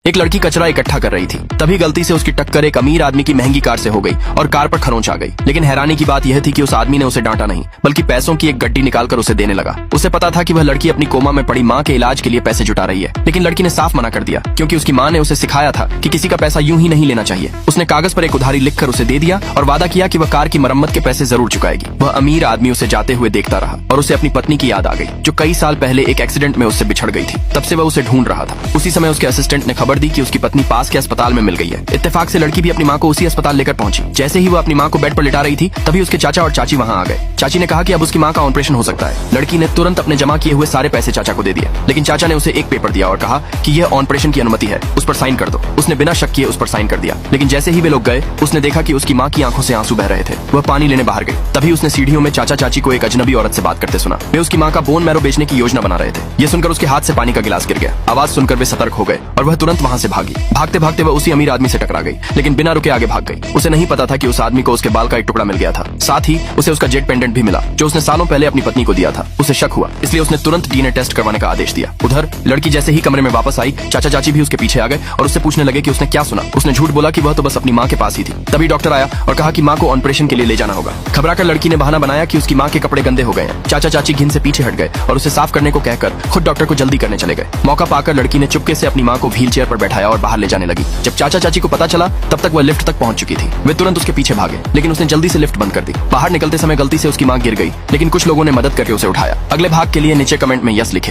एक लड़की कचरा इकट्ठा कर रही थी, तभी गलती से उसकी टक्कर एक अमीर आदमी की महंगी कार से हो गई और कार पर खरोंच आ गई। लेकिन हैरानी की बात यह थी कि उस आदमी ने उसे डांटा नहीं, बल्कि पैसों की एक गड्डी निकालकर उसे देने लगा। उसे पता था कि वह लड़की अपनी कोमा में पड़ी माँ के इलाज के लिए पैसे जुटा रही है, लेकिन लड़की ने साफ मना कर दिया, क्योंकि उसकी माँ ने उसे सिखाया था कि किसी का पैसा यूं ही नहीं लेना चाहिए। उसने कागज पर एक उधारी लिखकर उसे दे दिया और वादा किया कि वह कार की मरम्मत के पैसे जरूर चुकाएगी। वह अमीर आदमी उसे जाते हुए देखता रहा और उसे अपनी पत्नी की याद आ गई, जो कई साल पहले एक एक्सीडेंट में उससे बिछड़ गई थी। तब से वह उसे ढूंढ रहा था। उसी समय उसके असिस्टेंट ने खबर दी कि उसकी पत्नी पास के अस्पताल में मिल गई है। इत्तेफाक से लड़की भी अपनी माँ को उसी अस्पताल लेकर पहुंची। जैसे ही वो अपनी माँ को बेड पर लिटा रही थी, तभी उसके चाचा और चाची वहाँ आ गए। चाची ने कहा कि अब उसकी माँ का ऑपरेशन हो सकता है। लड़की ने तुरंत अपने जमा किए हुए सारे पैसे चाचा को दे दिए, लेकिन चाचा ने उसे एक पेपर दिया और कहा कि यह ऑपरेशन की अनुमति है, उस पर साइन कर दो। उसने बिना शक किए उस पर साइन कर दिया, लेकिन जैसे ही वे लोग गए, उसने देखा कि उसकी माँ की आंखों से आंसू बह रहे थे। वह पानी लेने बाहर गई। तभी उसने सीढ़ियों में चाचा चाची को एक अजनबी औरत से बात करते सुना। वे उसकी माँ का बोन मैरो बेचने की योजना बना रहे थे। ये सुनकर उसके हाथ से पानी का गिलास गिर गया। आवाज सुनकर वे सतर्क हो गए और वह तुरंत वहाँ से भागी। भागते भागते वह उसी अमीर आदमी से टकरा गई, लेकिन बिना रुके आगे भाग गई। उसे नहीं पता था कि उस आदमी को उसके बाल का एक टुकड़ा मिल गया था। साथ ही उसे उसका जेट पेंडेंट भी मिला, जो उसने सालों पहले अपनी पत्नी को दिया था। उसे शक हुआ, इसलिए उसने तुरंत डीएनए टेस्ट करवाने का आदेश दिया। उधर लड़की जैसे ही कमरे में वापस आई, चाचा चाची भी उसके पीछे आ गए और उससे पूछने लगे कि उसने क्या सुना। उसने झूठ बोला कि वह तो बस अपनी माँ के पास ही थी। तभी डॉक्टर आया और कहा कि माँ को ऑपरेशन के लिए ले जाना होगा। घबराकर लड़की ने बहाना बनाया कि उसकी माँ के कपड़े गंदे हो गए हैं। चाचा चाची घिन से पीछे हट गए और उसे साफ करने को कहकर खुद डॉक्टर को जल्दी करने चले गए। मौका पाकर लड़की ने चुपके से अपनी माँ को व्हील चेयर पर बैठाया और बाहर ले जाने लगी। जब चाचा चाची को पता चला, तब तक वह लिफ्ट तक पहुंच चुकी थी। वे तुरंत उसके पीछे भागे, लेकिन उसने जल्दी से लिफ्ट बंद कर दी। बाहर निकलते समय गलती से उसकी माँ गिर गई, लेकिन कुछ लोगों ने मदद करके उसे उठाया। अगले भाग के लिए नीचे कमेंट में यस लिखे।